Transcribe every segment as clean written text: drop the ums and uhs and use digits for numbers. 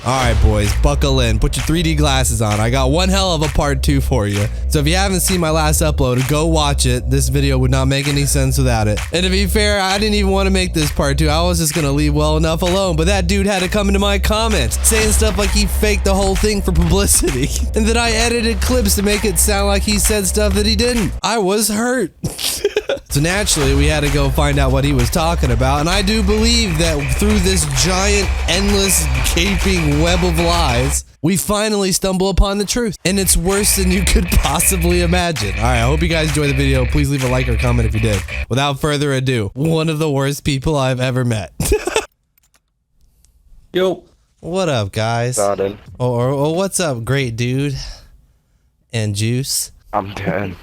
Alright boys, buckle in, put your 3D glasses on. I got one hell of a part 2 for you. So if you haven't seen my last upload, go watch it. This video would not make any sense without it. And to be fair, I didn't even want to make this part 2. I was just gonna leave well enough alone, but that dude had to come into my comments, saying stuff like he faked the whole thing for publicity. And then I edited clips to make it sound like he said stuff that he didn't. I was hurt. So naturally, we had to go find out what he was talking about, and I do believe that through this giant, endless, gaping web of lies, we finally stumble upon the truth, and it's worse than you could possibly imagine. All right, I hope you guys enjoyed the video. Please leave a like or comment if you did. Without further ado, one of the worst people I've ever met. Yo. What up, guys? Or what's up, great dude? And Juice? I'm dead.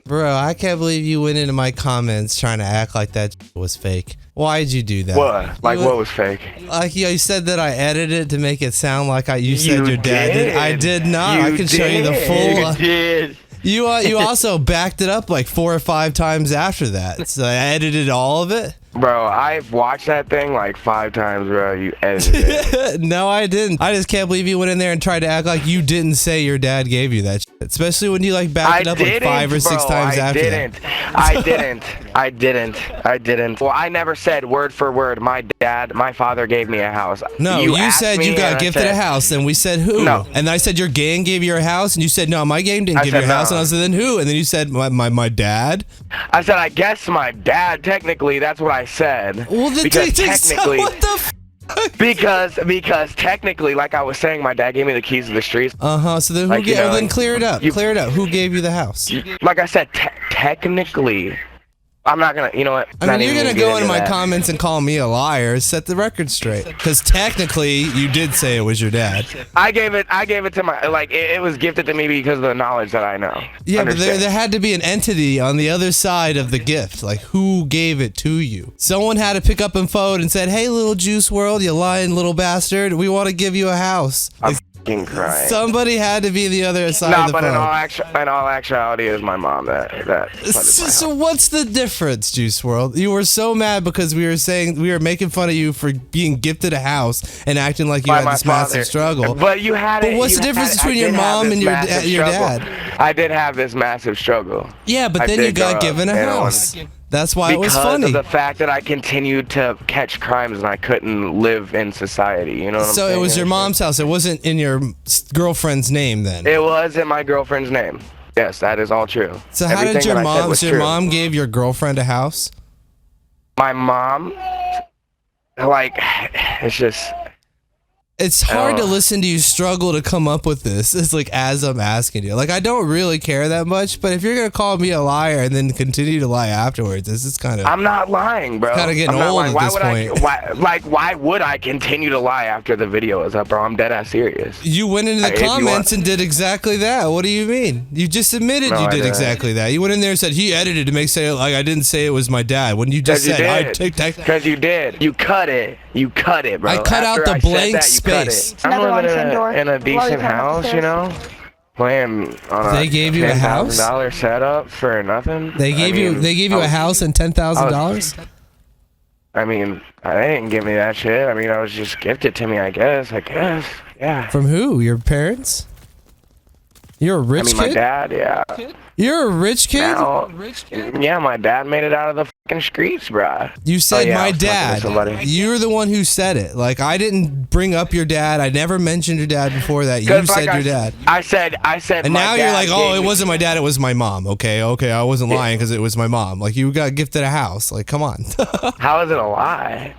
Bro, I can't believe you went into my comments trying to act like that was fake. Why'd you do that? What? Like, what was fake? Like, you said that I edited it to make it sound like you said your dad did. I did not. I can show you the full. You did. You also backed it up like 4 or 5 times after that. So I edited all of it. Bro, I've watched that thing like 5 times, bro. You edited it. No, I didn't. I just can't believe you went in there and tried to act like you didn't say your dad gave you that shit. Especially when you like backed it up like 5 or 6 times after that. I didn't. Well, I never said word for word, my father gave me a house. No, you said you got gifted a house, and we said who? No. And I said your gang gave you a house, and you said no, my gang didn't give you a house, and I said then who? And then you said my dad. I said I guess my dad. Technically, that's what I said. Well, then because technically, what the because technically, like I was saying, my dad gave me the keys to the streets. So then who then clear it up. Clear it up. Who gave you the house? Like I said, technically. I'm not gonna, you know what? I mean, you're gonna go into my comments and call me a liar. Set the record straight, because technically, you did say it was your dad. I gave it to my, like, it was gifted to me because of the knowledge that I know. Yeah, but there had to be an entity on the other side of the gift. Like, who gave it to you? Someone had to pick up and phone and said, "Hey, little Juice World, you lying little bastard, we want to give you a house." I'm fucking crying. Somebody had to be the other side of the phone. No, but in all actuality, it was my mom that So what's the difference, Juice World? You were so mad because we were making fun of you for being gifted a house and acting like you had this massive struggle. But you had it. But what's the difference between your mom and your dad? I did have this massive struggle. Yeah, but then you got given a house. That's why it was funny. Because of the fact that I continued to catch crimes and I couldn't live in society. You know what I'm saying? So it was your mom's house. It wasn't in your girlfriend's name then? It was in my girlfriend's name. Yes, that is all true. So how did your mom gave your girlfriend a house? My mom, like, it's just... It's hard to listen to you struggle to come up with this. It's like, as I'm asking you. Like, I don't really care that much, but if you're going to call me a liar and then continue to lie afterwards, this is kind of... I'm not lying, bro. Kind of getting old at this point. Why would I continue to lie after the video is up, bro? I'm dead ass serious. You went into the comments and did exactly that. What do you mean? You just admitted you did exactly that. You went in there and said, he edited to make say like I didn't say it was my dad. When you just said, I take that. Because you did. You cut it. You cut it, bro. I cut out the blank space. I'm living in a decent house, you know, playing on a $10,000 setup for nothing. They gave you a house and $10,000. I mean, they didn't give me that shit. I mean, I was just gifted to me, I guess. Yeah. From who? Your parents? You're a rich kid? My dad, yeah. You're a rich kid? Yeah, my dad made it out of the fucking streets, bruh. You said my dad. You're the one who said it. Like, I didn't bring up your dad. I never mentioned your dad before that. You said your dad. I said. And now you're like, oh, it wasn't my dad. It was my mom. Okay, I wasn't lying because it was my mom. Like, you got gifted a house. Like, come on. How is it a lie?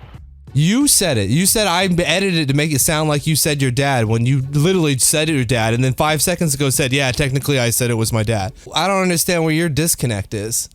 You said it. You said I edited it to make it sound like you said your dad when you literally said your dad, and then 5 seconds ago said, yeah, technically I said it was my dad. I don't understand where your disconnect is.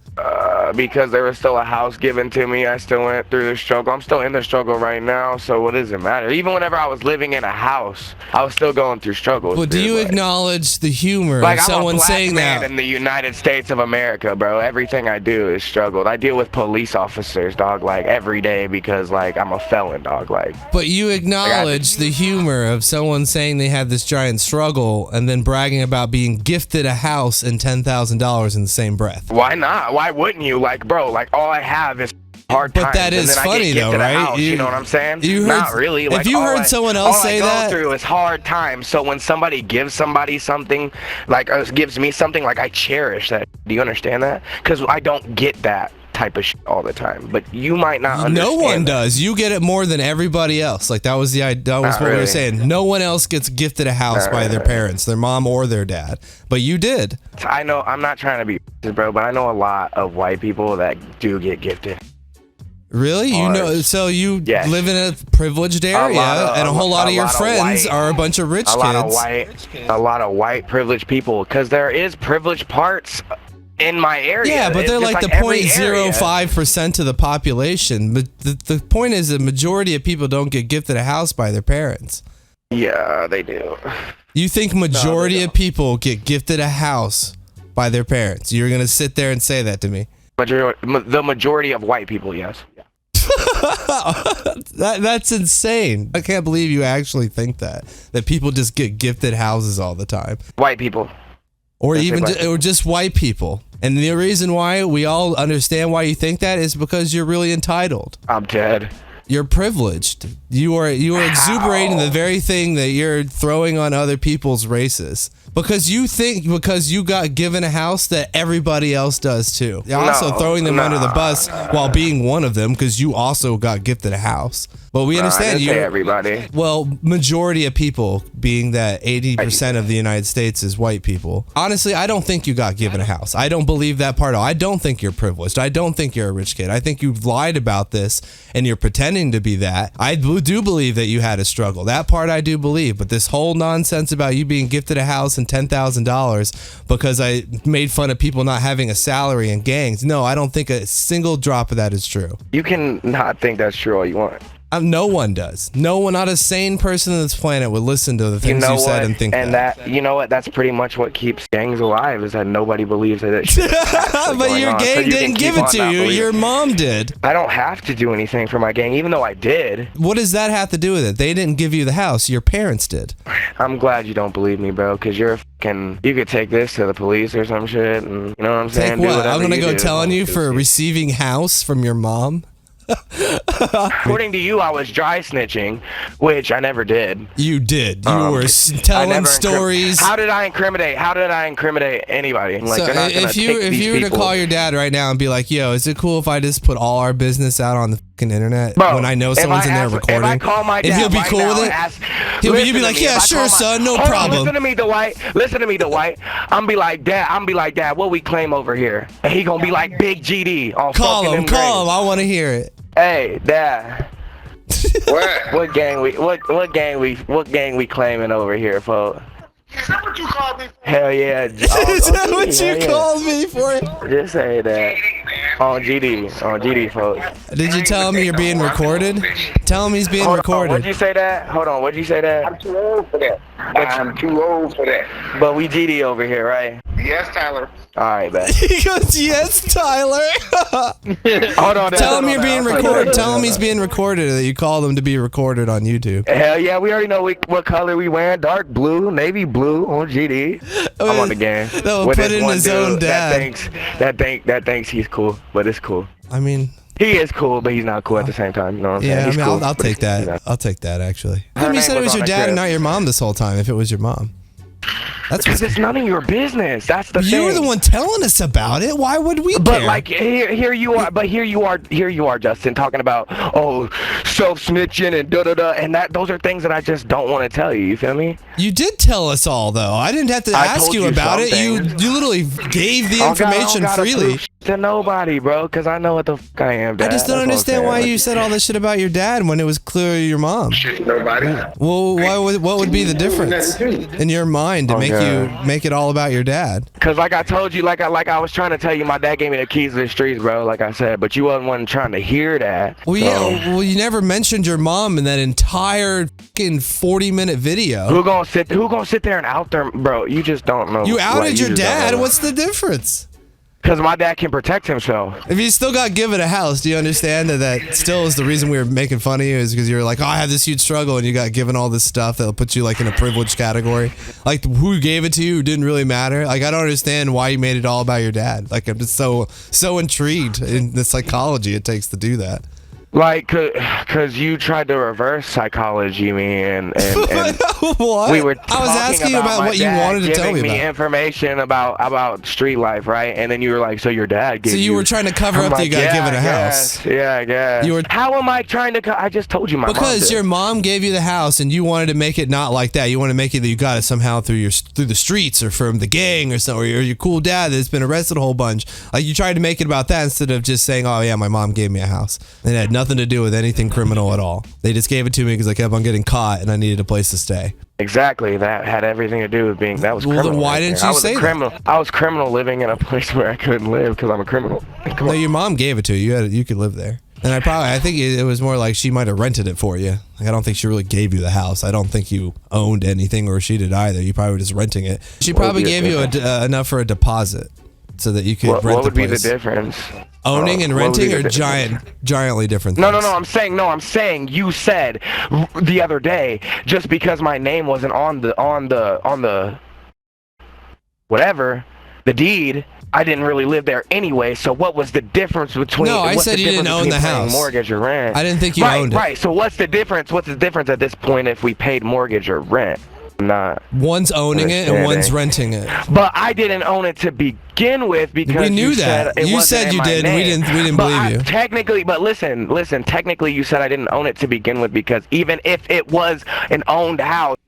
Because there was still a house given to me. I still went through the struggle. I'm still in the struggle right now, so what does it matter? Even whenever I was living in a house, I was still going through struggles. But do you acknowledge the humor of someone saying that? I'm a black man in the United States of America, bro. Everything I do is struggled. I deal with police officers, dog, like every day because, like, I'm a felon, dog, like. But you acknowledge the humor of someone saying they had this giant struggle and then bragging about being gifted a house and $10,000 in the same breath. Why not? Why wouldn't you? Like, bro, like all I have is hard But times. that is and then funny I get though, gifted a right? house, you know what I'm saying? Not really. Like, if you heard someone else say all I that, go through is hard times. So when somebody gives somebody something, like gives me something, like I cherish that. Do you understand that? Because I don't get that type of shit all the time. But you might not understand. No one does. You get it more than everybody else. Like that was what we were saying. No one else gets gifted a house by their parents, their mom or their dad. But you did. I know. I'm not trying to be bro, but I know a lot of white people that do get gifted. Really? You know, so you live in a privileged area, and a whole lot of your friends are a bunch of rich kids. A lot of white privileged people, because there is privileged parts in my area. Yeah, but they're like the 0.05% of the population. But the point is, the majority of people don't get gifted a house by their parents. Yeah, they do. You think majority of people get gifted a house by their parents? You're gonna sit there and say that to me? The majority of white people, yes. That's insane. I can't believe you actually think that people just get gifted houses all the time. White people. Or just white people. And the reason why we all understand why you think that is because you're really entitled. I'm dead. You're privileged. You are exuberating the very thing that you're throwing on other people's races. Because you got given a house that everybody else does too. You're also throwing them under the bus while being one of them, because you also got gifted a house. But we understand you. Everybody. Well, majority of people, being that 80% of the United States is white people. Honestly, I don't think you got given a house. I don't believe that part at all. I don't think you're privileged. I don't think you're a rich kid. I think you've lied about this and you're pretending to be that. I do believe that you had a struggle. That part I do believe. But this whole nonsense about you being gifted a house and $10,000 because I made fun of people not having a salary and gangs. No, I don't think a single drop of that is true. You can not think that's true all you want. No one does. No one, not a sane person on this planet would listen to the things you said and think that. You know what? That's pretty much what keeps gangs alive, is that nobody believes that it's But your gang didn't give it to you. Your mom did. I don't have to do anything for my gang, even though I did. What does that have to do with it? They didn't give you the house. Your parents did. I'm glad you don't believe me, bro, because you could take this to the police or some shit, and you know what I'm saying? Take what? I'm going to go telling you for receiving house from your mom? According to you, I was dry snitching, which I never did. You did. You were telling stories. How did I incriminate anybody? Like, so if you were to call your dad right now and be like, "Yo, is it cool if I just put all our business out on the fucking internet?" Bro, when I know someone's in there recording, if I call my dad, and he'll be cool with it. He'll be like, "Yeah, sure, son, no problem." Listen to me, Dwight. I'm be like, Dad, what we claim over here? And he gonna be like, Big GD. Call him. I want to hear it. Hey, Dad. What gang we claiming over here, folks? Is that what you called me for? Hell yeah. Is that what you called me for? Just say that. On GD, folks. Did you tell him you're being recorded? Tell him he's being recorded. What'd you say that? Hold on, what'd you say that? I'm too old for that. But we GD over here, right? Yes, Tyler. Alright, bet. He goes, yes, Tyler. Hold on. Tell him you're being recorded. Tell him he's being recorded, that you called him to be recorded on YouTube. Hell yeah, we already know what color we wearing. Dark blue, navy blue on GD. I'm on the game. No, put it in his own dad. That thinks he's cool, but it's cool. I mean, he is cool, but he's not cool at the same time. You know what I'm saying? Yeah, He's cool, I'll take that. I'll take that, actually. How come you said it was your dad and not your mom this whole time, if it was your mom? That's because it's none of your business. That's the thing. You were the one telling us about it. Why would we care? But like here you are, Justin, talking about self-snitching and da-da-da, and those are things that I just don't want to tell you. You feel me? You did tell us all, though. I didn't have to ask you about it. You literally gave the information freely. To nobody, bro, because I know what the fuck I am, Dad. I just don't understand why you said all this shit about your dad when it was clearly your mom. Nobody. Well, what would be the difference in your mind to make it all about your dad? Because like I told you, like I was trying to tell you, my dad gave me the keys to the streets, bro, like I said, but you wasn't trying to hear that. Well, yeah, well, you never mentioned your mom in that entire fucking 40-minute video. Who gonna sit there and out there, bro? You just don't know. You outed your dad. What's the difference? Because my dad can protect himself. If you still got given a house, do you understand that still is the reason we were making fun of you is because you were like, oh, I have this huge struggle, and you got given all this stuff that'll put you like in a privileged category. Like who gave it to you didn't really matter. Like I don't understand why you made it all about your dad. Like I'm just so intrigued in the psychology it takes to do that. Like, cause you tried to reverse psychology me and what? we were I was asking you about what you wanted to tell me about. Information about street life, right? And then you were like, so your dad gave you. So you were trying to cover up that you got given a house. Yeah, I guess. You were. How am I trying to? I just told you my mom because did. your mom gave you the house and you wanted to make it not like that. You want to make it that you got it somehow through the streets or from the gang or something, or your cool dad that's been arrested a whole bunch. Like you tried to make it about that instead of just saying, oh yeah, my mom gave me a house. And it had nothing to do with anything criminal at all. They just gave it to me because I kept on getting caught and I needed a place to stay. Exactly. That had everything to do with being. That was well, criminal. Then why didn't you say criminal. that? I was criminal living in a place where I couldn't live because I'm a criminal. No, your mom gave it to you. You could live there. And I think it was more like she might have rented it for you. Like I don't think she really gave you the house. I don't think you owned anything, or she did either. You probably were just renting it. She probably gave you enough for a deposit so that you could rent the place. What would be the difference? Owning and renting are giantly different things. No, I'm saying you said the other day just because my name wasn't on the whatever, the deed, I didn't really live there anyway. So what was the difference between? No, I said you didn't own the house. Mortgage or rent. I didn't think you owned it. Right. So what's the difference? What's the difference at this point if we paid mortgage or rent? Not one's owning it and one's renting it. But I didn't own it to begin with because we knew that. You said you did. And we didn't believe you. Technically, but listen. Technically, you said I didn't own it to begin with because even if it was an owned house,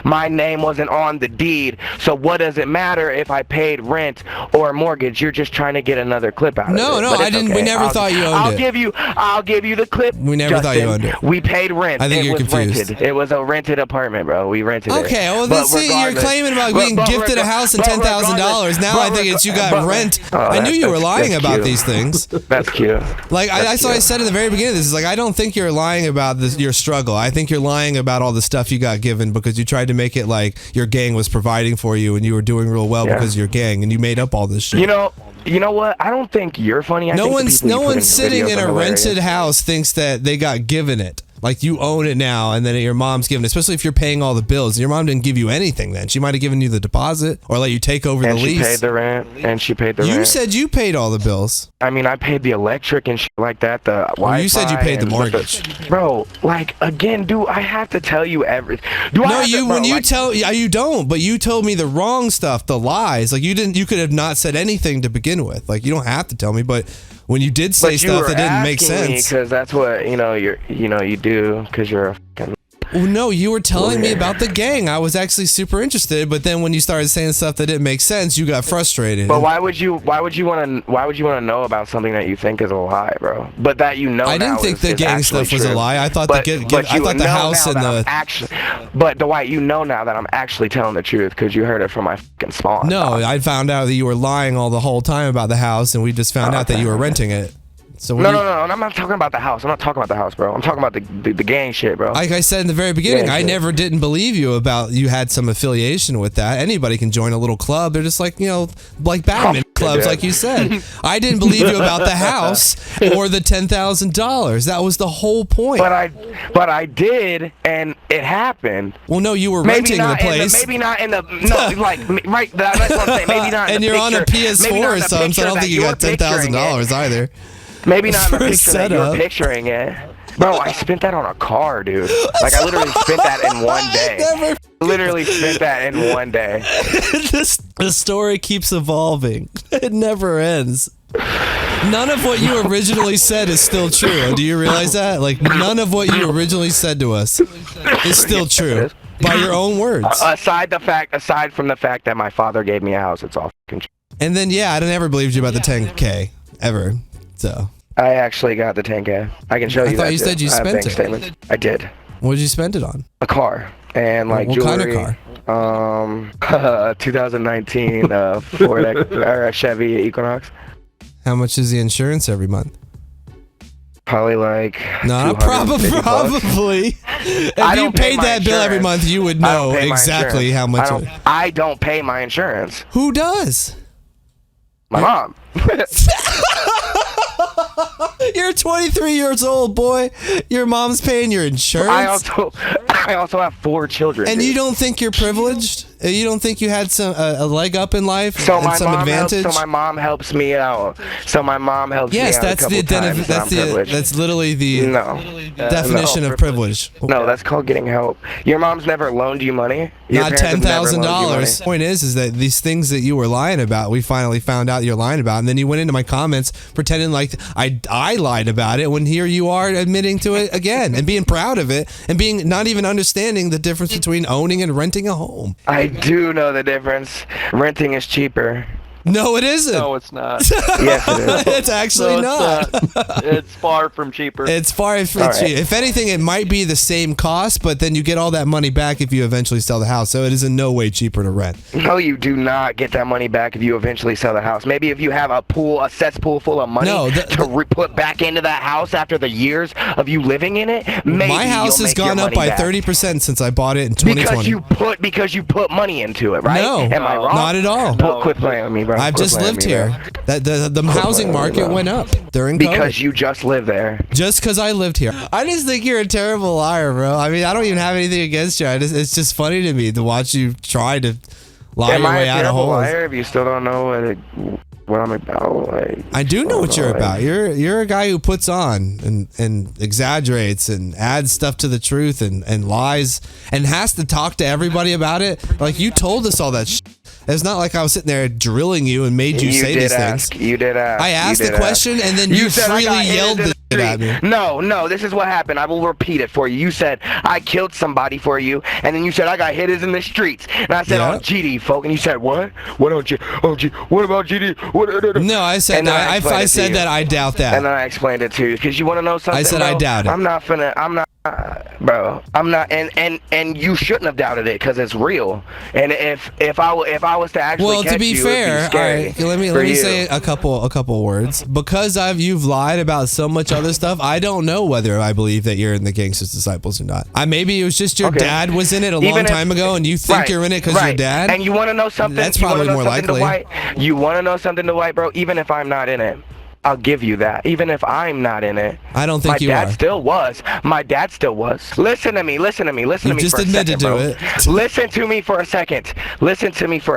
my name wasn't on the deed. So what does it matter if I paid rent or mortgage? You're just trying to get another clip out of it. No, I didn't. Okay. We never thought you owned it. I'll give you the clip. We never thought you owned it. We paid rent. I think you're confused. Rented. It was a rented apartment, bro. We rented it. Okay, well, then see, you're claiming about being gifted a house and $10,000. Now I think it's you got rent. I knew you were lying about these things. That's cute. Like that's what I said in the very beginning of this. Is like I don't think you're lying about your struggle. I think you're lying about all the stuff you got given because you tried to make it like your gang was providing for you and you were doing real well because of your gang, and you made up all this shit. You know what? I don't think you're funny. No one's sitting in a rented house thinks that they got given it. Like you own it now, and then your mom's giving it, especially if you're paying all the bills. Your mom didn't give you anything then. She might have given you the deposit or let you take over the lease. And she paid the rent. And she paid the rent. You said you paid all the bills. I mean, I paid the electric and shit like that, the Wi-Fi. Well, you said you paid the mortgage. Bro, like, again, do I have to tell you everything? You don't, but you told me the wrong stuff, the lies. Like you could have not said anything to begin with. Like you don't have to tell me, but when you did say stuff that didn't make sense. Because that's what you do because you're a fucking. Well, no, you were telling me about the gang. I was actually super interested, but then when you started saying stuff that didn't make sense, you got frustrated. But why would you want to know about something that you think is a lie, bro? But that I didn't think the gang stuff was a lie. I thought the house and the. But Dwight, you know now that I'm actually telling the truth because you heard it from my fucking spawn. No, I found out that you were lying all the whole time about the house, and we just found out that you were renting it. So no, I'm not talking about the house. I'm not talking about the house, bro. I'm talking about the gang shit, bro. Like I said in the very beginning, I never didn't believe you about you had some affiliation with that. Anybody can join a little club. They're just like, like Batman clubs, like you said. I didn't believe you about the house or the $10,000. That was the whole point. But I did, and it happened. Well, no, you were renting the place. Maybe not in the right. That's what I'm saying. Maybe not. And you're on a PS4 or something, so I don't think you got $10,000 either. Maybe not in the picture that you're picturing it. Bro, I spent that on a car, dude. Like, I literally spent that in one day. Literally spent that in one day. The story keeps evolving. It never ends. None of what you originally said is still true. Do you realize that? Like, none of what you originally said to us is still true. By your own words. Aside from the fact that my father gave me a house, it's all fucking true. And then, I never believed you about the 10K. Ever. So. I actually got the 10K. I can show you. I thought you said you spent it. Statements. I did. What did you spend it on? A car and like what jewelry. What kind of car? 2019 Ford or Chevy Equinox. How much is the insurance every month? Probably like. No, probably. If you paid that bill every month, you would know exactly how much. I don't pay my insurance. Who does? My mom. You're 23 years old, boy. Your mom's paying your insurance. I also have 4 children. And dude. you don't think you're privileged? You don't think you had some a leg up in life so and some advantage? So my mom helps me out. Yes, that's literally the definition of privilege. No, that's called getting help. Your mom's never loaned you money. Not $10,000. Point is that these things that you were lying about, we finally found out you're lying about, and then you went into my comments pretending like I lied about it. When here you are admitting to it again and being proud of it and being not even understanding the difference between owning and renting a home. I do know the difference. Renting is cheaper. No, it isn't. No, it's not. Yes, it is. It's actually not. It's far from cheaper. It's far from cheap. If anything, it might be the same cost, but then you get all that money back if you eventually sell the house. So it is in no way cheaper to rent. No, you do not get that money back if you eventually sell the house. Maybe if you have a cesspool full of money to put back into that house after the years of you living in it. Maybe my house has gone up by 30% since I bought it in 2020. Because you put money into it, right? No, am I wrong? not at all. Quit playing with me, bro. I've just lived here. That the housing market went up during COVID. Because you just live there. Just because I lived here. I just think you're a terrible liar, bro. I mean, I don't even have anything against you. It's just funny to me to watch you try to lie your way out of holes. Am I a terrible liar if you still don't know what I'm about? Like, I do know what you're about. You're a guy who puts on and exaggerates and adds stuff to the truth and lies and has to talk to everybody about it. Like, you told us all that shit. It's not like I was sitting there drilling you and made you say these things. You did ask. I asked a question and then you freely yelled the shit at me. No, this is what happened. I will repeat it for you. You said, I killed somebody for you, and then you said, I got hit in the streets. And I said, on GD, folk. And you said, what? What about GD? No, I said, I said that I doubt that. And then I explained it to you, because you want to know something, I said, bro? I doubt it. I'm not, and you shouldn't have doubted it, because it's real. And if I was to actually catch to be you, fair, it'd be scary. all right, let me say a couple words. Because you've lied about so much other stuff, I don't know whether I believe that you're in the Gangster's Disciples or not. Maybe it was just your dad was in it a long time ago, and you think you're in it because your dad. And you want to know something? That's probably more likely. You want to know something, Dwight, bro? Even if I'm not in it, I'll give you that. Even if I'm not in it. I don't think you are. My dad still was. My dad still was. Listen to me for a second, bro. You just admitted to it. Listen to me for a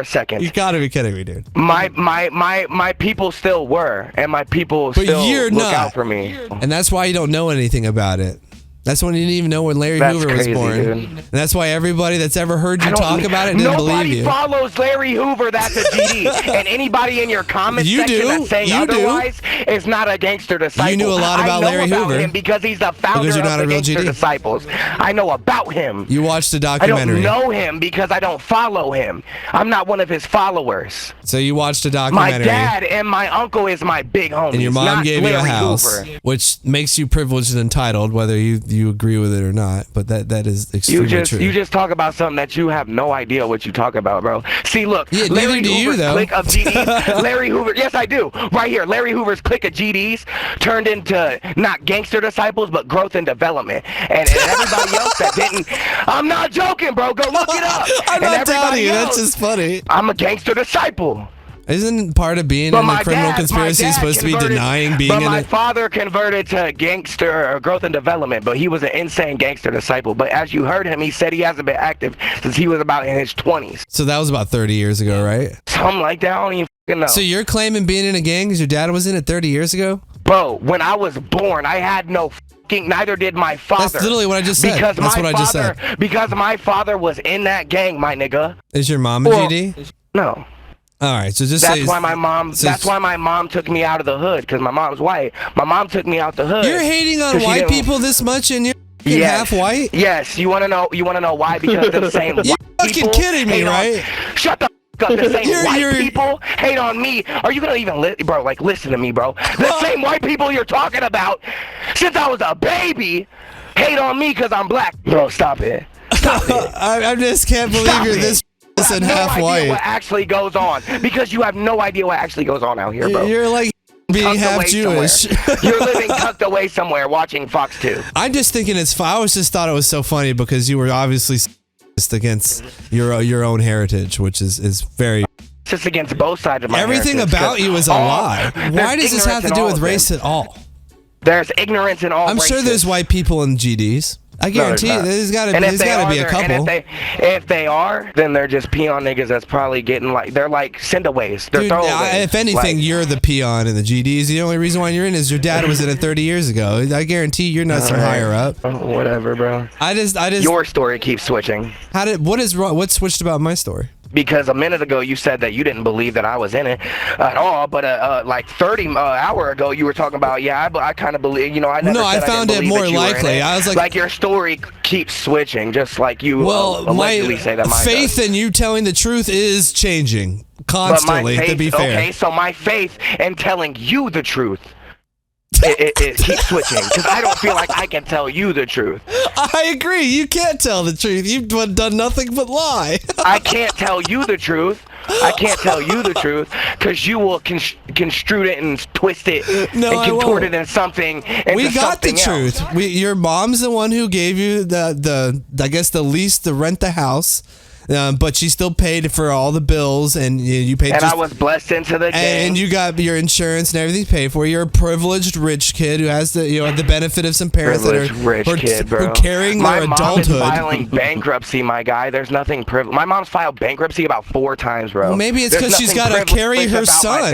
second. You gotta be kidding me, dude. My people still were, and my people still look out for me. And that's why you don't know anything about it. That's when you didn't even know when Larry Hoover was born. Dude. And that's why everybody that's ever heard you talk about it didn't believe you. Nobody follows Larry Hoover. That's a GD. And anybody in your comment section that's saying otherwise is not a Gangster Disciple. You knew a lot about Larry Hoover. I know about him because he's the founder of the Gangster Disciples. I know about him. You watched the documentary. I don't know him because I don't follow him. I'm not one of his followers. So you watched a documentary. My dad and my uncle is my big homies. And your mom gave you a house, which makes you privileged and entitled, whether you agree with it or not, but that is extremely true. You just talk about something that you have no idea what you talk about, bro. See, look, Larry Hoover's clique of GDs, Larry Hoover, yes I do, right here, Larry Hoover's clique of GDs turned into not Gangster Disciples, but Growth and Development, and everybody else that didn't, I'm not joking, bro, go look it up. I'm not telling you, that's just funny. I'm a Gangster Disciple. Isn't part of being in a criminal conspiracy supposed to be denying being in it? But my father converted to Gangster or Growth and Development, but he was an insane Gangster Disciple. But as you heard him, he said he hasn't been active since he was about in his 20s. So that was about 30 years ago, right? Something like that. I don't even fucking know. So you're claiming being in a gang because your dad was in it 30 years ago? Bro, when I was born, I had no neither did my father. That's literally what I just said. That's what I just said. Because my father was in that gang, my nigga. Is your mom a GD? No. All right, so that's why my mom took me out of the hood, because my mom's white. My mom took me out the hood. You're hating on white people this much, and you're half white? Yes. You want to know why? Because the same white people. You're fucking kidding me, right? Shut the up. The same white people hate on me. Are you gonna even bro? Like, listen to me, bro. The same white people you're talking about since I was a baby hate on me because I'm black. Bro, stop it. Stop it. I just can't believe you're this. And half white. What actually goes on, because you have no idea what actually goes on out here, bro. You're like being half Jewish. You're living tucked away somewhere watching Fox 2. I'm just thinking I just thought it was so funny because you were obviously against your own heritage, which is very just against both sides of my Everything heritage, about 'cause you is a lie. Why does this have to do with race at all? There's ignorance in all I'm sure races. there's white people in GDs. I guarantee you, there's got to be a couple. And if they are, then they're just peon niggas that's probably getting like, they're like sendaways. They're Dude, throwaways. if anything, Like, you're the peon in the GDs. The only reason why you're in is your dad was in it 30 years ago. I guarantee you're not some higher up. oh, whatever, bro. I just. Your story keeps switching. What is wrong? What switched about my story? Because a minute ago you said that you didn't believe that I was in it at all, but like 30 hour ago you were talking about I kind of believe, you know. I never No, said I found it more likely. I was like your story keeps switching, just like you allegedly say that mine faith does. in you telling the truth is changing constantly. But my faith, to be fair, okay, so my faith in telling you the truth. It keeps switching because I don't feel like I can tell you the truth. I agree. You can't tell the truth. You've done nothing but lie. I can't tell you the truth. I can't tell you the truth because you will construe it and twist it and contort it in something. We got the truth. Your mom's the one who gave you the lease to rent the house. But she still paid for all the bills, and you paid. And I was blessed into the game. And you got your insurance and everything's paid for. You're a privileged rich kid who has the benefit of some parents who are carrying their adulthood. My mom is filing bankruptcy, my guy. There's nothing privileged. My mom's filed bankruptcy about 4 times, bro. Well, maybe it's because she's got to carry her son.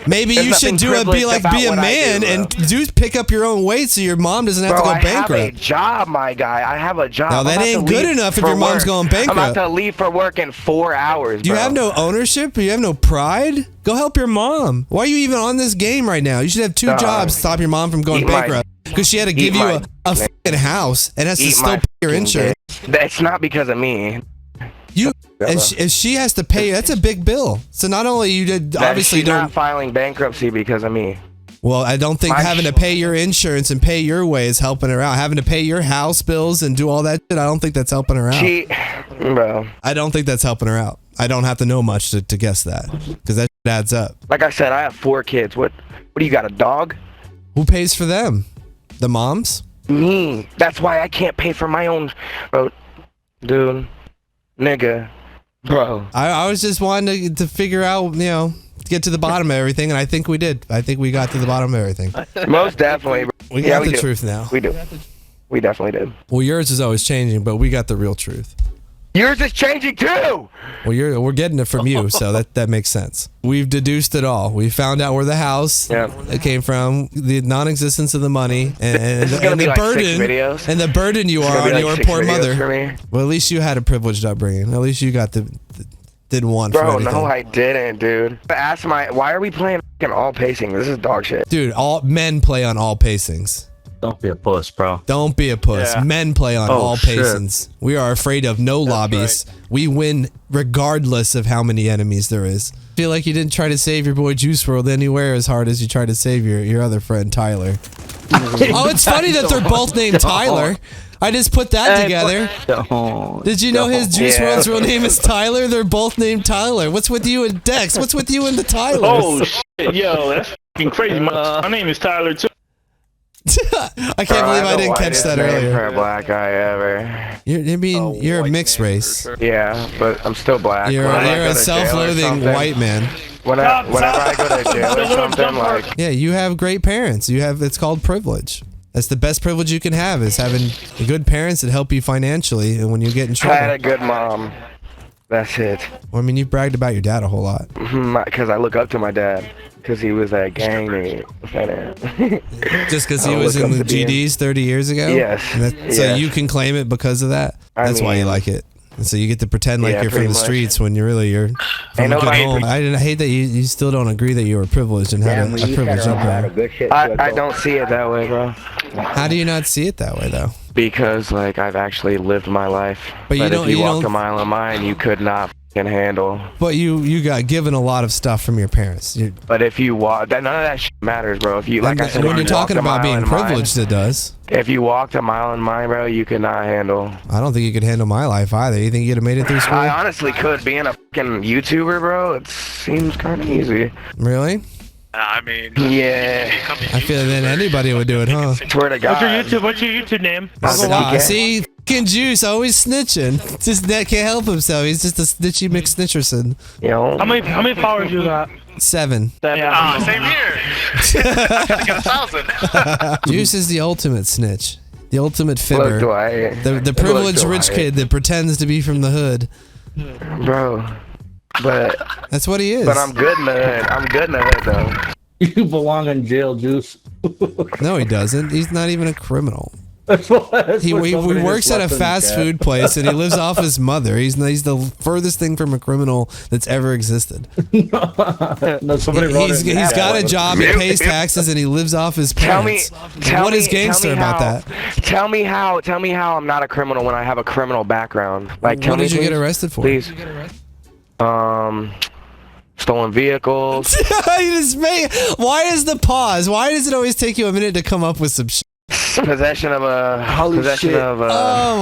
Maybe you should be a man and pick up your own weight so your mom doesn't have to go bankrupt. I have a job, my guy. I have a job. Now that ain't good enough if your mom's going bankrupt. I'm about to leave for work in 4 hours, bro. You have no ownership? You have no pride? Go help your mom. Why are you even on this game right now? You should have 2 jobs to stop your mom from going bankrupt. Because she had to give you a fucking house and has to still pay your insurance. It's not because of me. If she has to pay, that's a big bill. So not only you did, obviously she's not filing bankruptcy because of me. Well, I don't think having to pay your insurance and pay your way is helping her out. Having to pay your house bills and do all that shit, I don't think that's helping her out. Bro. I don't think that's helping her out. I don't have to know much to guess that, because that shit adds up. Like I said, I have 4 kids. What do you got, a dog? Who pays for them? The moms? Me. That's why I can't pay for my own, bro. Dude. Nigga. Bro. I was just wanting to figure out, get to the bottom of everything, and I think we did. I think we got to the bottom of everything. Most definitely. We got the truth now. We do. We definitely did. Well, yours is always changing, but we got the real truth. Yours is changing too. Well, we're getting it from you, so that makes sense. We've deduced it all. We found out where the house came from, the non-existence of the money, and the burden, and the burden you are on your poor mother. Well, at least you had a privileged upbringing. At least you got didn't want for anything. No, I didn't, dude. Ask why are we playing all pacing? This is dog shit. Dude, all men play on all pacings. Don't be a puss, bro. Don't be a puss. Yeah. Men play on all pacings. We are afraid of no lobbies. Right. We win regardless of how many enemies there is. I feel like you didn't try to save your boy Juice WRLD anywhere as hard as you tried to save your other friend Tyler. Oh, it's funny that they're both named Tyler. I just put that together. Did you know his Juice WRLD's real name is Tyler? They're both named Tyler. What's with you and Dex? What's with you and the Tylers? Oh, shit. Yo, that's fucking crazy. My name is Tyler, too. I can't believe I didn't catch that earlier. For a black guy ever. You're a mixed race. Yeah, but I'm still black. You're a self-loathing white man. Whenever I go to jail or something, like. Yeah, you have great parents. It's called privilege. That's the best privilege you can have, is having good parents that help you financially, and when you get in trouble. I had a good mom. That's it. Well, I mean, you bragged about your dad a whole lot. Because I look up to my dad. Because he was a gang nigga. Just because he was in the GDs 30 years ago? Yes. So you can claim it because of that? That's why you like it. And so you get to pretend like you're from the streets when you're from a good home. I hate that you still don't agree that you were privileged and had a privileged upbringing. I don't see it that way, bro. How do you not see it that way, though? Because, I've actually lived my life. But if you walked a mile of mine, you could not can handle. But you got given a lot of stuff from your parents. But if you walk, none of that shit matters, bro. If you, like I said, when you're talking about being privileged, it does. If you walked a mile in mine, bro, you could not handle. I don't think you could handle my life either. You think you'd have made it through school? I honestly could. Being a fucking YouTuber, bro, it seems kind of easy. Really? I mean, Yeah. I feel that anybody would do it, huh? Swear to God. What's your YouTube name? Wow, see, fucking Juice always snitching. Just that can't help himself. He's just a snitchy McSnitcherson. Yo. How many followers you got? 7. Ah, same here. I had to get 1,000. Juice is the ultimate snitch. The ultimate fibber. Look, Dwight. The privileged rich kid that pretends to be from the hood. Bro. But That's what he is. but I'm good in the hood. I'm good in the hood though. You belong in jail, Juice. No, he doesn't. He's not even a criminal. That's what He works at a fast food place and he lives off his mother. He's the furthest thing from a criminal that's ever existed. No, somebody wrote He's got a job, he pays taxes, and he lives off his parents. What is Gangster about that? Tell me how I'm not a criminal when I have a criminal background. Like, tell What me, did you please. get arrested for? Please. Stolen vehicles. Why is the pause? Why does it always take you a minute to come up with some shit? Possession of Oh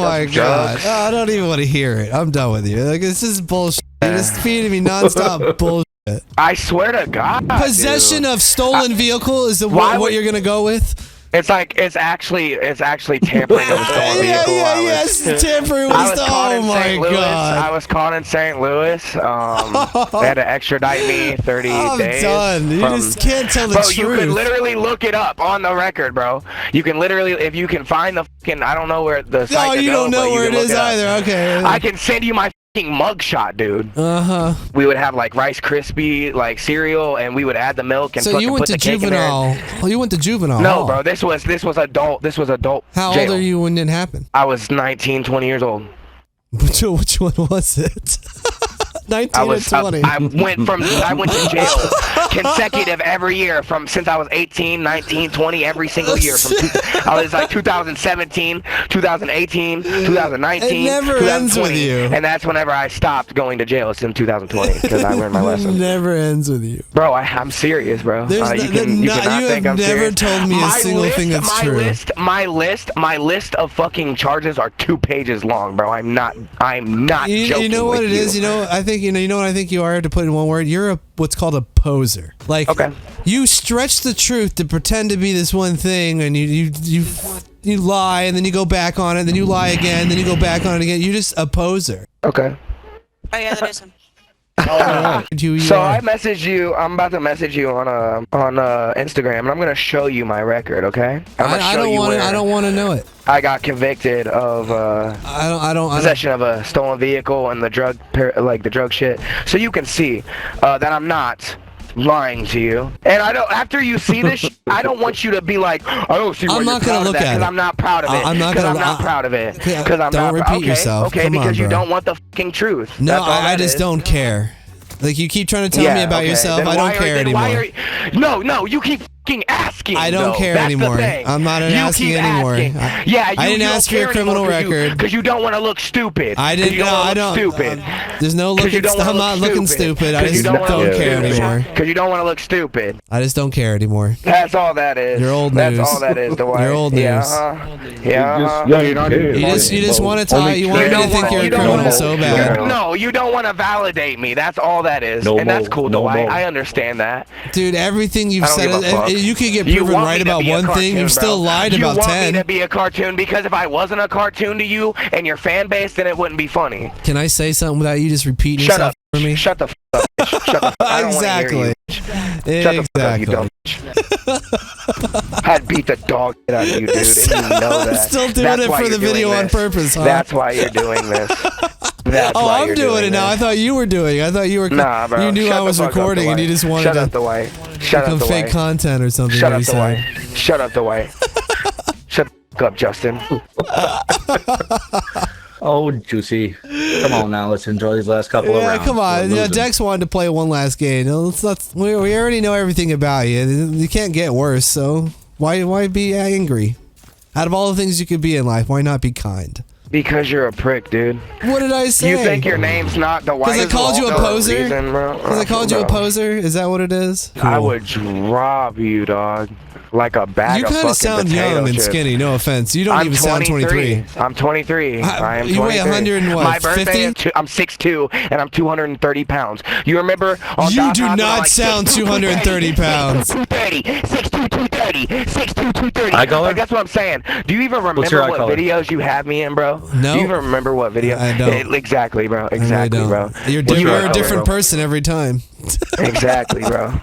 my god. drugs. Oh, I don't even want to hear it. I'm done with you. Like, this is bullshit. You're just feeding me nonstop bullshit. I swear to God. Possession dude. of stolen vehicle is what you're gonna go with? It's actually tampering of a stolen vehicle. Yes, tampering with I was caught Oh in my St. Louis. god. I was caught in St. Louis. They had to extradite me 30 I'm days. done. You just can't tell the Bro, truth. you can literally look it up on the record, bro. You can literally, if you can find the fucking, I don't know where the site No, to you go, don't know but where you it can is look up. either. Okay. I can send you my fucking mugshot, dude. We would have like Rice Krispie like cereal, and we would add the milk and So fucking you went put to the cake in there. juvenile. Oh, you went to juvenile. No, hall. bro. This was adult. This was adult. How jail. old are you when it happened? I was 19, 20 years old. Which one was it? 19 or 20? I went to jail consecutive every year since I was 18, 19, 20, every single year. I was like 2017, 2018, 2019, It never 2020, ends with you. and that's whenever I stopped going to jail. It's in 2020 because I learned my lesson. Never ends with you. Bro, I'm serious, bro. There's You you cannot think have I'm never serious. told me a single thing that's true. My list of fucking charges are 2 pages long, bro. I'm not joking. You know what with it is? you. You know, I think you know what I think you are, to put it in one word. You're what's called a poser. Like, Okay. you stretch the truth to pretend to be this one thing, and you lie, and then you go back on it, then you lie again, then you go back on it again. You're just a poser. Okay. Oh yeah, that is him. So I messaged you. I'm about to message you on Instagram, and I'm gonna show you my record. Okay? I don't want to know it. I got convicted of I don't possession of a stolen vehicle and the drug shit. So you can see that I'm not lying to you. And I don't. After you see this, I don't want you to be like, I don't see. I'm not gonna look at it. because I'm not proud of it. I'm not proud of it. Because I'm don't not. repeat yourself. Okay, Come on, because you bro. don't want the fucking truth. No, That's all I that just is. don't care. Like, you keep trying to tell me about yourself. Then I don't care anymore. No, you keep fucking asking. I don't care That's anymore. The thing. I'm not You asking keep anymore. asking. I didn't ask for your criminal record. Because you don't want to look stupid. I didn't. No, I don't. Stupid. There's no looking. I'm not looking stupid. I just don't care anymore. Because you don't want to look stupid. I just don't care anymore. That's all that is. You're old news. That's all that is. Dwight. You're old news. Yeah. You just want to tie. You want me to think you're a criminal so bad. No, you don't want to validate me. That's all that is. And that's cool, Dwight. I understand that. Dude, everything you've I don't give a said, fuck. you could get You proven want right me to about be a one thing. cartoon, You've still bro. lied about You 10. want me to be a cartoon because if I wasn't a cartoon to you and your fan base, then it wouldn't be funny. Can I say something without you just repeating Shut yourself up. for me? Shut the f up. Bitch. Shut the f I don't wanna hear you. Exactly. Shut the f up, you dumb bitch. I'd beat the dog shit out of you, dude, and you know that. Still doing That's it why for the you're doing video on this. purpose, huh? That's why you're doing this. That's Oh, why I'm you're doing it now. I this. thought you were doing. I thought you were. Nah, bro. You knew Shut I the was fuck up, recording, and you Dwight. just wanted Shut to up, Dwight. Shut up, become fake Dwight. content or something. Shut that up, you said. Dwight. Shut up, Dwight. Shut the f up, Justin. Oh, Juicy. Come on now, let's enjoy these last couple of Yeah, rounds. come on. We're Yeah, losing. Dex wanted to play one last game. We already know everything about you. You can't get worse, so why be angry? Out of all the things you could be in life, why not be kind? Because you're a prick, dude. What did I say? You think your name's not the whitest? Because I called you a poser? Because Because I called you a poser? Is that what it is? I would drop you, dog. Like a bag You of kind fucking of sound potato young and chips. skinny, no offense. You don't even sound 23. I'm 23. I am 23. You weigh 100 and what, My birthday 50? is I'm 6'2", and I'm 230 pounds. You remember on You Dot do House, not like, sound 6'2", 230 pounds. 230, 6'2", 230, 6'2", 230. Eye color? Like, that's what I'm saying. Do you even What's your remember eye what color? videos you have me in, bro? No. Do you even remember what video? I don't. Exactly, bro. I really Exactly, don't. bro. You're, What's your you're eye a color, different bro? person every time. Exactly, bro.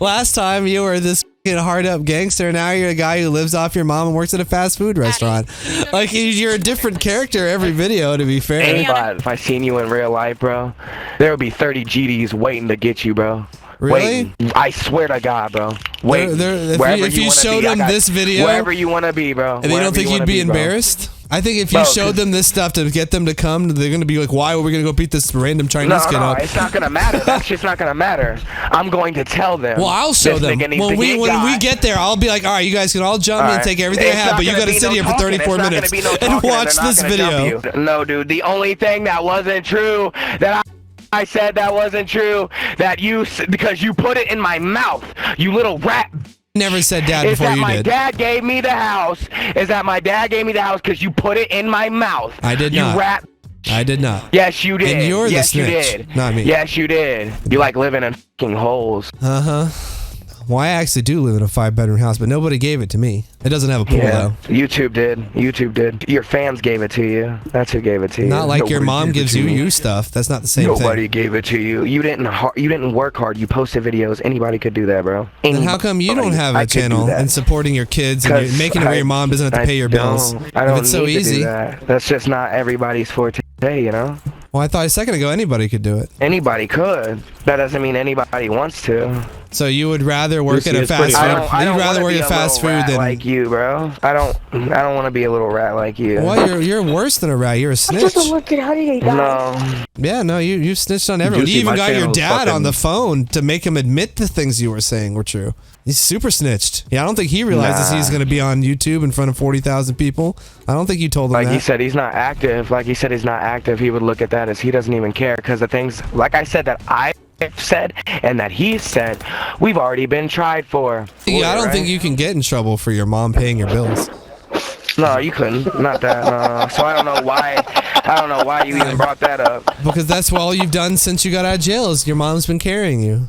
Last time you were this hard up gangster. Now you're a guy who lives off your mom and works at a fast food restaurant. Like you're a different character every video. To be fair. Anybody, if I seen you in real life, bro, there would be 30 GDs waiting to get you, bro. Really? Waiting. I swear to God, bro. Wait. If you showed them this video, wherever you want to be, bro. and they don't think you'd be embarrassed. I think if you showed them this stuff to get them to come, they're gonna be like, "Why are we gonna go beat this random Chinese kid up?" No, it's not gonna matter. That's just not gonna matter. I'm going to tell them. Well, I'll show them. When we get there, I'll be like, "All right, you guys can all jump in and take everything I have, but you gotta sit here for 34 minutes and watch this video." No, dude. The only thing that wasn't true that I said that wasn't true that because you put it in my mouth, you little rat. Never said dad before you did. My dad gave me the house. Is that my dad gave me the house because you put it in my mouth. I did not. You rat. I did not. Yes, you did. And you're the yes, snitch, you did. not me. Yes, you did. You like living in fucking holes. Well, I actually do live in a 5-bedroom house, but nobody gave it to me. It doesn't have a pool though. YouTube did. YouTube did. Your fans gave it to you. That's who gave it to you. Not like your mom gives you stuff. That's not the same thing. Nobody gave it to you. You didn't work hard. You posted videos. Anybody could do that, bro. And how come you don't have a channel and supporting your kids and you're making it where your mom doesn't have to pay your bills? I don't if it's so need to easy. do that. That's just not everybody's forte, you know? Well, I thought a second ago anybody could do it. Anybody could. That doesn't mean anybody wants to. So you would rather work at a fast food? You'd rather work at fast food than like you, bro. I don't want to be a little rat like you. Well, you're worse than a rat. You're a snitch. No. Yeah, no, you snitched on everyone. You even got your dad on the phone to make him admit the things you were saying were true. He's super snitched. Yeah, I don't think he realizes he's going to be on YouTube in front of 40,000 people. I don't think you told him that. Like he said, he's not active. Like he said, he's not active. He would look at that as he doesn't even care because the things, like I said, that I said and that he said, we've already been tried for. Yeah, I don't think you can get in trouble for your mom paying your bills. No, you couldn't. Not that. No. So I don't know why. I don't know why you even brought that up. Because that's all you've done since you got out of jail. Is your mom's been carrying you.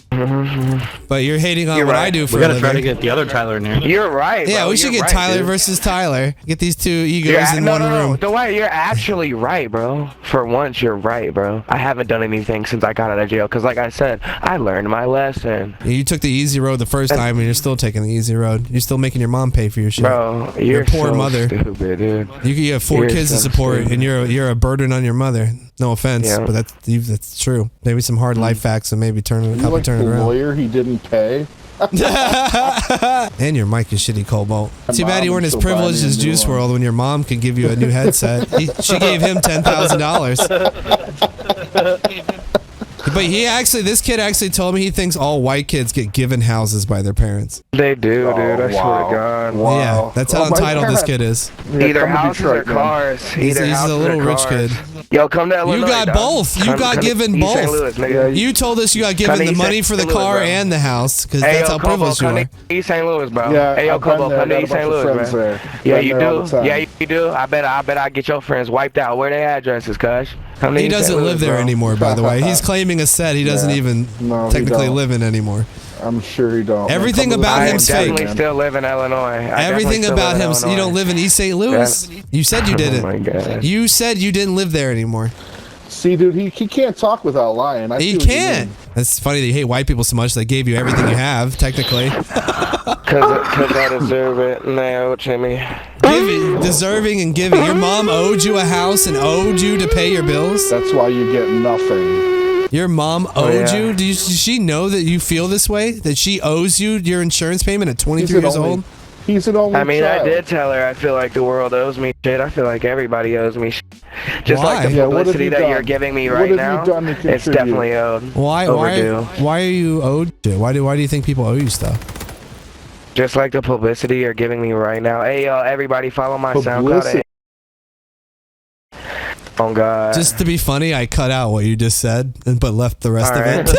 But you're hating on what I do for a living. We gotta try to get the other Tyler in here. You're right. Yeah, bro. we should get right, Tyler dude. versus Tyler. Get these two egos in one room. The way you're actually right, bro. For once, you're right, bro. I haven't done anything since I got out of jail. Cause like I said, I learned my lesson. Yeah, you took the easy road the first time, and you're still taking the easy road. You're still making your mom pay for your shit. Bro, you're a poor so mother. Stupid, dude. You have 4 kids to support, stupid. and you're a burden on your mother. No offense, but that's true. Maybe some hard life facts, and maybe help you turn it around. Lawyer he didn't pay. And your mic is shitty, Cobalt. Too bad you weren't as privileged as Juice WRLD when your mom could give you a new headset. She gave him $10,000. But this kid actually told me he thinks all white kids get given houses by their parents. They do, dude. I swear to God. Wow. Yeah, that's how entitled this kid is. Either houses or cars. He's a little rich kid. Yo, come to Illinois. You got both. You got given both. St. Louis, nigga. You told us you got given the money for the car and the house because that's how privileged you are. East St. Louis, bro. Yeah, hey, yo, Kobo, come to East St. Louis, bro. Yeah, you do. Yeah, you do. I bet I get your friends wiped out. Where their addresses, cuz? He doesn't live there anymore, by the way. He's claiming a set he doesn't even technically live in anymore. I'm sure he don't. Everything about him's fake. I definitely still live in Illinois. Everything about him. You don't live in East St. Louis. You said you didn't. Oh my God. You said you didn't live there anymore. See, dude, he can't talk without lying. He can't. It's funny that you hate white people so much they gave you everything you have, technically. Because I deserve it, and they owe it to me. Deserving and giving. Your mom owed you a house and owed you to pay your bills? That's why you get nothing. Your mom owed you? Does she know that you feel this way? That she owes you your insurance payment at 23 years old? He's an only child. I did tell her I feel like the world owes me shit. I feel like everybody owes me shit. Just Why? like the publicity that you're giving me right now, it's definitely owed. Why are you owed shit? Why do you think people owe you stuff? Just like the publicity you're giving me right now. Hey, yo, everybody follow my SoundCloud. Oh, God. Just to be funny, I cut out what you just said, but left the rest of it.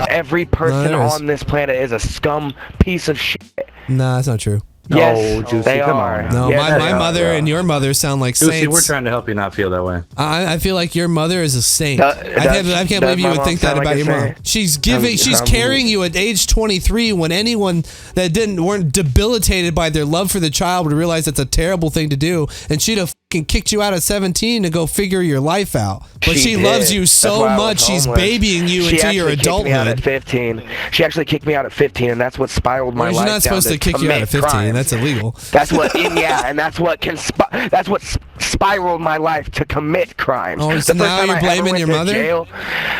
Every person on this planet is a scum piece of shit. Nah, that's not true. Yes, Juicy, they come are. on. No, Yeah, my mother and your mother sound like Juicy, saints. we're trying to help you not feel that way. I feel like your mother is a saint. I can't believe you would think that about your mom. She's carrying you at age 23 when anyone that weren't debilitated by their love for the child would realize that's a terrible thing to do, and she'd have fucking kicked you out at 17 to go figure your life out. But she loves you so much, she's babying you into your adulthood. She actually kicked me out at 15. She actually kicked me out at 15, and that's what spiraled my life down. You're not supposed to kick you out at 15. Crimes. That's illegal. That's what, and that's what spiraled my life to commit crimes. Oh, so now you're blaming your mother?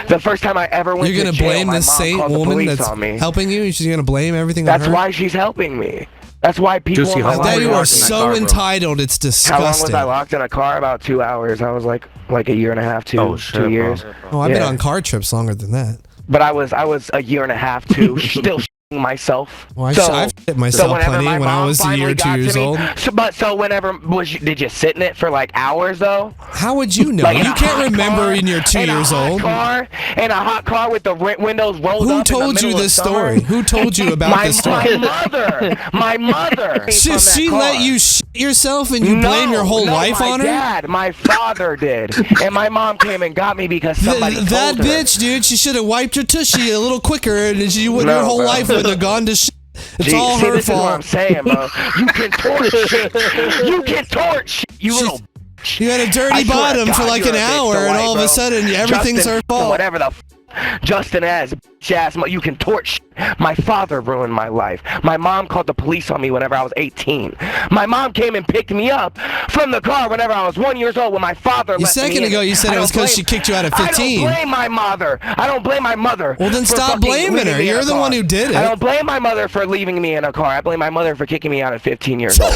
The first time I ever went to jail, you're gonna blame this saint woman that's helping you? She's gonna blame everything on her? That's why she's helping me. That's why people. You are so entitled. It's disgusting. How long was I locked in a car? About 2 hours. I was like a year and a half, 2 years. Oh, I've been on car trips longer than that. But I was a year and a half too, still myself. Well, I've shit myself plenty when I was a year or 2 years old. Did you sit in it for like hours though? How would you know? You can't remember when you're 2 years old. In a hot car with the windows rolled up. Who told you this story? Who told you about this story? My mother. She let you shit yourself and you blame your whole life on her? My father did. And my mom came and got me because somebody told her. That bitch, dude, she should have wiped her tushy a little quicker and her whole life would have gone to shit. It's all her this fault. Is what I'm saying, bro. You can torch shit. You can torch shit. You had a dirty bottom for like an hour, and all of a sudden everything's her fault. Whatever the Justin as ass, you can torch. My father ruined my life. My mom called the police on me whenever I was 18. My mom came and picked me up from the car whenever I was 1 year old when my father left me. A second ago you said it was because she kicked you out at 15. I don't blame my mother. I don't blame my mother. Well, then stop blaming her. You're the one who did it. I don't blame my mother for leaving me in a car. I blame my mother for kicking me out at 15 years old.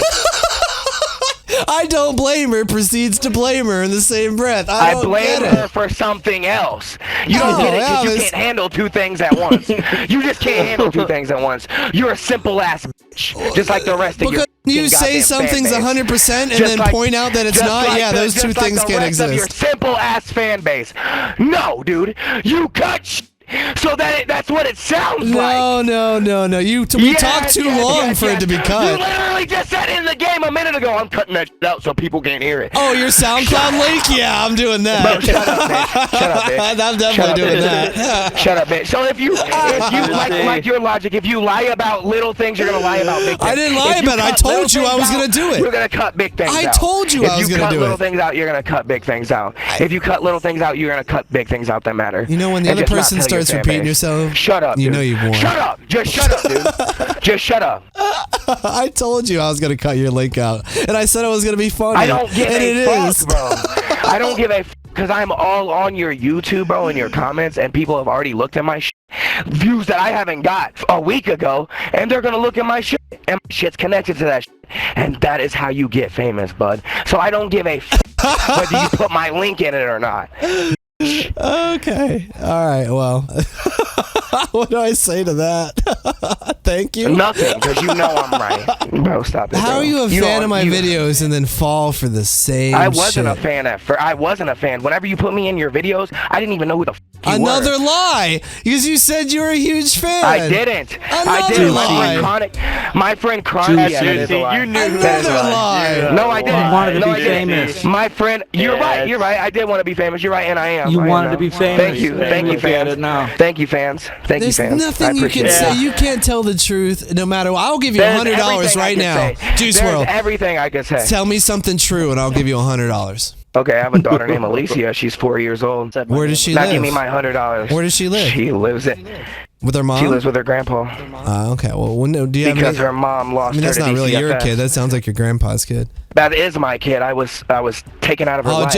I don't blame her, proceeds to blame her in the same breath. I blame her for something else. You don't get it because you can't handle two things at once. You just can't handle two things at once. You're a simple ass bitch, just like the rest of your you say something's 100% and then point out that it's not. Yeah, those two things can't exist. Your simple ass fan base. No, dude, you cut. So that's what it sounds like. No. We talked too long for it to be cut. You literally just said in the game a minute ago, I'm cutting that shit out so people can't hear it. Oh, your SoundCloud link? Yeah, I'm doing that. Bro, shut up, bitch. Shut up, bitch. I'm definitely doing that. Shut up, bitch. So if you like your logic, if you lie about little things, you're gonna lie about big things. I didn't lie about it. I told you I was gonna do it. You're gonna cut big things out. I told you I was gonna do it. If you cut little things out, you're gonna cut big things out. If you cut little things out, you're gonna cut big things out that matter. You know when the other person starts repeating yourself? Shut up, dude. You know you've won. Shut up. Just shut up, dude. Just shut up. I told you I was going to cut your link out. And I said it was going to be funny. I don't give a fuck, bro. I don't give a fuck because I'm all on your YouTube, bro, and your comments, and people have already looked at my views that I haven't got a week ago, and they're going to look at my shit, and my shit's connected to that shit. And that is how you get famous, bud. So I don't give a fuck whether you put my link in it or not. Okay. All right. Well, what do I say to that? Thank you. Nothing, because you know I'm right. Bro, stop it. How are you a fan of my videos and then fall for the same I wasn't shit? a fan at first. I wasn't a fan. Whenever you put me in your videos, I didn't even know who the f you Another were. lie, because you said you were a huge fan. I didn't. Another I didn't. lie. My friend Chronic. You knew Another lie. No, I didn't. You wanted to no, be famous. My friend, you're right. You're right. I did want to be famous. You're right, and I am. You wanted to be famous. Thank you. Thank you, fans. Thank you, fans. Thank you, fans. There's nothing you can say. You can't tell the truth, no matter what. I'll give you $100 right now. Juice WRLD. Everything I can say. Tell me something true, and I'll give you $100. Okay, I have a daughter named Alicia. She's 4 years old. Where does she live? Now give me my $100. Where does she live? She lives with her mom. She lives with her grandpa. Okay. Well, do you have because her mom lost her to that's not really your kid. That sounds like your grandpa's kid. That is my kid. I was taken out of her life.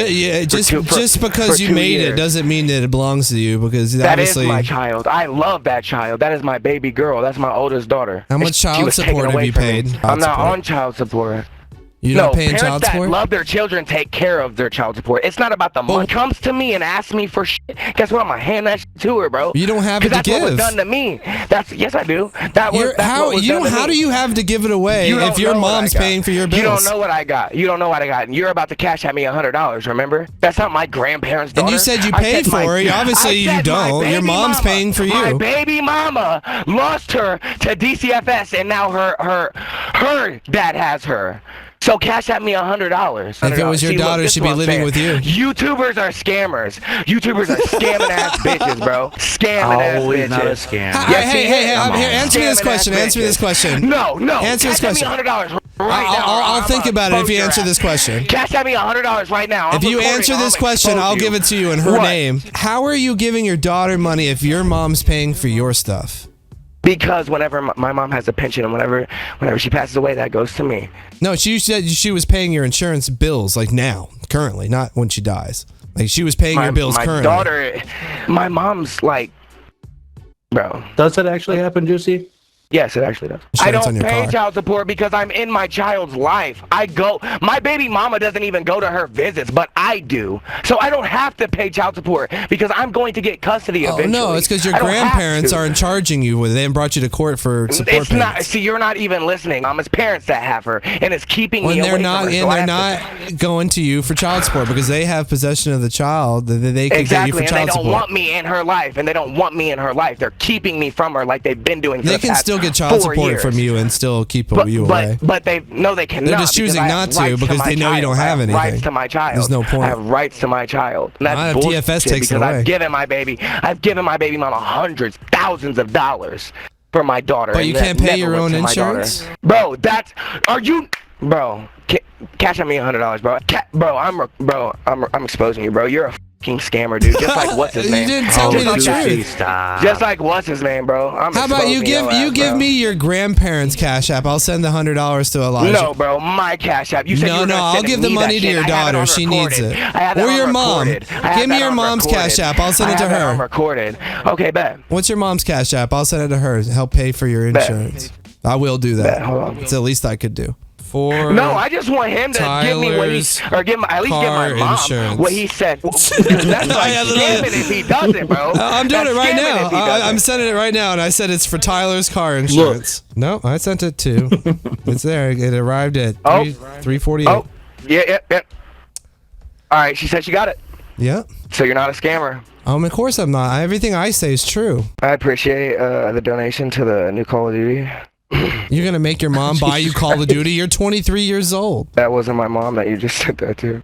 Just because you made it doesn't mean that it belongs to you. Because that obviously is my child. I love that child. That is my baby girl. That's my oldest daughter. How much child support have you paid? I'm not on child support. You're not paying parents child that support? love their children take care of their child support. It's not about the money. Comes to me and asks me for shit. Guess what? I'm gonna hand that shit to her, bro. You don't have it to that's give. What was done to me. Yes, I do. That's How what was done to how me. do you have to give it away if your mom's paying for your bills? You don't know what I got. You don't know what I got. And you're about to cash at me $100. Remember? That's not my grandparents' daughter. And you said you paid for it. Obviously, you don't. Your mom's paying for you. My baby mama lost her to DCFS, and now her dad has her. So cash at me $100. If it was your daughter, she'd be living with you. YouTubers are scammers. YouTubers are scamming ass bitches, bro. Scamming ass bitches. Not a scam. Hey, here, answer me this question. Answer me this question. No. Answer this question. Cash at me $100 right now. I'll think about it if you answer this question. Cash at me $100 right now. If you answer this question, I'll give it to you in her name. How are you giving your daughter money if your mom's paying for your stuff? Because whenever my mom has a pension and whenever she passes away, that goes to me. No, she said she was paying your insurance bills like now, currently, not when she dies. Like she was paying your bills currently. My daughter, my mom's like, bro. Does that actually happen, Juicy? Yes, it actually does. I don't pay child support because I'm in my child's life. My baby mama doesn't even go to her visits, but I do. So I don't have to pay child support because I'm going to get custody eventually. No, it's because your grandparents aren't charging you with it. They haven't brought you to court for support payments. See, you're not even listening. It's parents that have her, and it's keeping me away from her. They're not going to you for child support because they have possession of the child that they could get you for child support. Exactly, and they don't want me in her life, and they don't want me in her life. They're keeping me from her like they've been doing for the past 4 years. They can still get child support from you and still keep you away. But they cannot. They're just choosing not to because they know you don't have anything. I have rights to my child. There's no point. I have rights to my child. And that's bullshit DFS takes it away. I've given my baby mama hundreds, thousands of dollars for my daughter. But you can't pay your own insurance? Bro, cash at me $100, bro. I'm exposing you, bro. You're a fucking scammer, dude. Just like what's his name? You didn't tell me the truth. Just like what's his name, bro. How about you give me your grandparents' cash app? I'll send the $100 to Elijah. No, bro, my cash app. You said no, I'll give the money to your daughter. She needs it. Or your mom. Give me your mom's cash app. I'll send it to her. Recorded. Okay, bet. What's your mom's cash app? I'll send it to her. Help pay for your insurance. I will do that. Bet. Hold on. It's the least I could do. No, I just want him to give me what at least give my mom insurance. what he said. That's like scamming if he doesn't, bro. I'm doing it right now. I'm sending it right now, and I said it's for Tyler's car insurance. No, I sent it too. It's there. It arrived at 3:48. Oh, yeah. All right, she said she got it. Yeah. So you're not a scammer. Of course I'm not. Everything I say is true. I appreciate the donation to the new Call of Duty. You're gonna make your mom buy you Call of Duty? You're 23 years old. That wasn't my mom that you just said that to.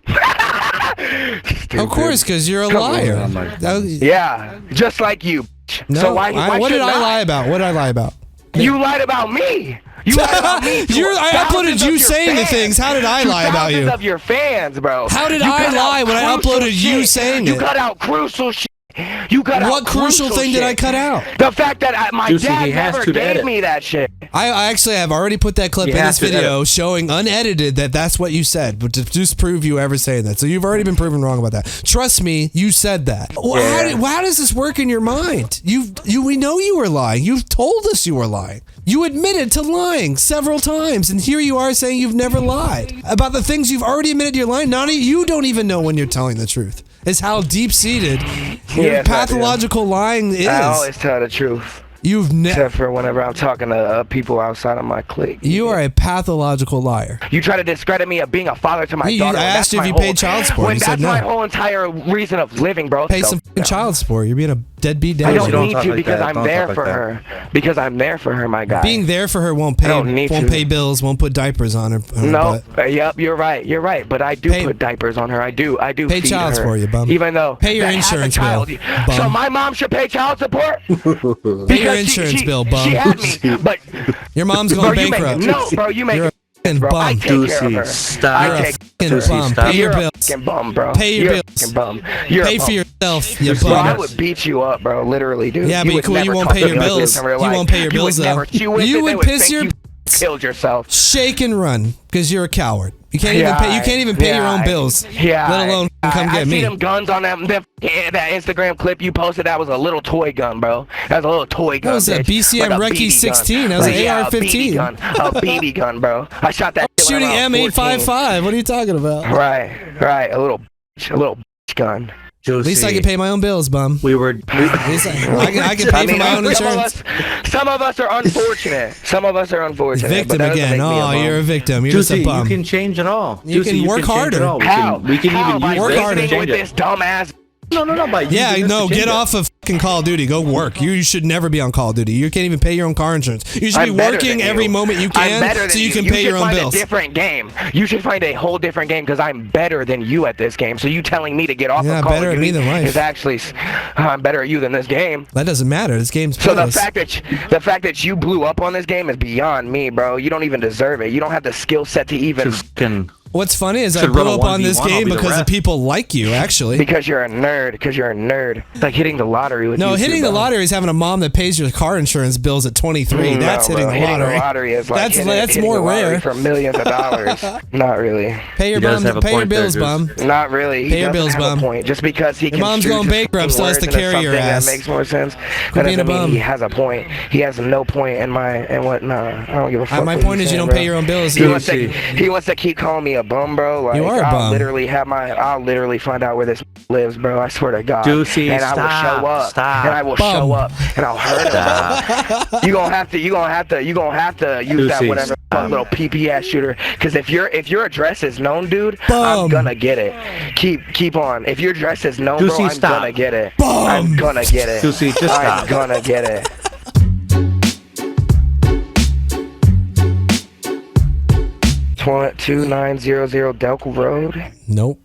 Of course, because you're a liar. Yeah, just like you. No, so why what did I lie about? What did I lie about? You lied about me. You lied about me. I uploaded you saying the things. How did I lie about you? Thousands of your fans, bro. How did I lie when I uploaded you saying it? You cut out crucial shit. What crucial thing did I cut out? The fact that my dad never gave me that shit. I actually have already put that clip in this video showing unedited that's what you said, but to just prove you ever saying that. So you've already been proven wrong about that. Trust me, you said that. Yeah. How does this work in your mind? We know you were lying. You've told us you were lying. You admitted to lying several times, and here you are saying you've never lied about the things you've already admitted you're lying. You don't even know when you're telling the truth. It's how deep-seated your pathological lying is. I always tell the truth. Except for whenever I'm talking to people outside of my clique. You are a pathological liar. You try to discredit me of being a father to my daughter. I asked you if you paid child support. You said no. That's my whole entire reason of living, bro. Pay some child support. You're being a deadbeat dad. I don't need to because I'm there for her. Because I'm there for her, my guy. Being there for her won't pay bills, won't put diapers on her. No, yep, you're right. But I do put diapers on her. I do pay feed child her. support, you bum. Even though pay your insurance bill. So my mom should pay child support. Pay your insurance bill, bum. She had me, but your mom's going bankrupt. Bro, you make it. Bro, I take care of her. Stop. You're a fucking bum. Pay your bills. Bum, bro. Pay your bills. Pay for yourself, you bro, bum. I would beat you up, bro. Literally, dude. Yeah, but you won't pay your bills. You won't pay your bills, though. You would piss your killed yourself. Shake and run because you're a coward. You can't even pay your own bills. Yeah. Let alone come get me. I see them guns on that Instagram clip you posted. That was a little toy gun, bro. That was a little toy gun. That was a BCM Recce 16. That was an AR-15. A BB gun, bro. I shot that shit shooting M855. What are you talking about? Right. A little gun. At least I can pay my own bills, bum. We were. At least I can pay for my own insurance. Some of us are unfortunate. Victim again. Oh, you're a victim. You're just a bum. You can change it all. You can work harder. How? We can even work harder. With this dumbass. No, Get off of fucking Call of Duty. Go work. You should never be on Call of Duty. You can't even pay your own car insurance. You should be working every moment you can so you can pay your own bills. You should find a different game. You should find a whole different game because I'm better than you at this game. So you telling me to get off of Call of Duty is actually I'm better at you than this game. That doesn't matter. This game's so the fact that you blew up on this game is beyond me, bro. You don't even deserve it. You don't have the skill set to even. What's funny is I blew up on this game because of people like you, actually. Because you're a nerd. It's like hitting the lottery with YouTube, hitting the lottery is having a mom that pays your car insurance bills at 23. That's hitting the lottery. Hitting the lottery is like that's more rare. For millions of dollars. Not really. Pay your bills, bum. Not really. Pay your bills, bum. Point. Just because he can. Your mom's going bankrupt, so has to carry your ass. That makes more sense. That doesn't mean he has a point. He has no point in what? Nah, I don't give a fuck. My point is you don't pay your own bills. He wants to keep calling me a bum, bro. Like, you are a bum. I'll literally find out where this lives, bro. I swear to God. Juicy, and I will show up. And I will show up. And I'll hurt him. You gonna have to use that whatever little PP ass shooter. Because if your address is known, dude, I'm gonna get it. Keep on. If your address is known, Juicy, bro, I'm gonna get it. Bum. I'm gonna get it. Juicy, just stop. I'm gonna get it. Want 2900 Delco Road? Nope.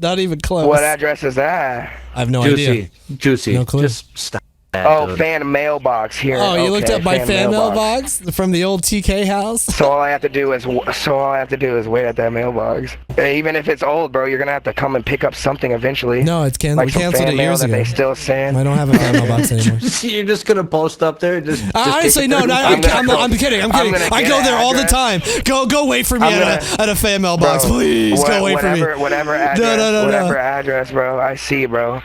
Not even close. What address is that? I have no idea. Juicy. No clue. Just stop. Fan mailbox here. Oh, you looked up my fan mailbox from the old TK house? So all I have to do is wait at that mailbox. Even if it's old, bro, you're gonna have to come and pick up something eventually. No, it's canceled. We canceled it years ago. They still saying. I don't have a fan mailbox anymore. You're just gonna post up there? Honestly, no. I'm kidding. I go there all the time. Go wait for me at a fan mailbox, please. Go wait for me. Whatever address, bro. I see, bro.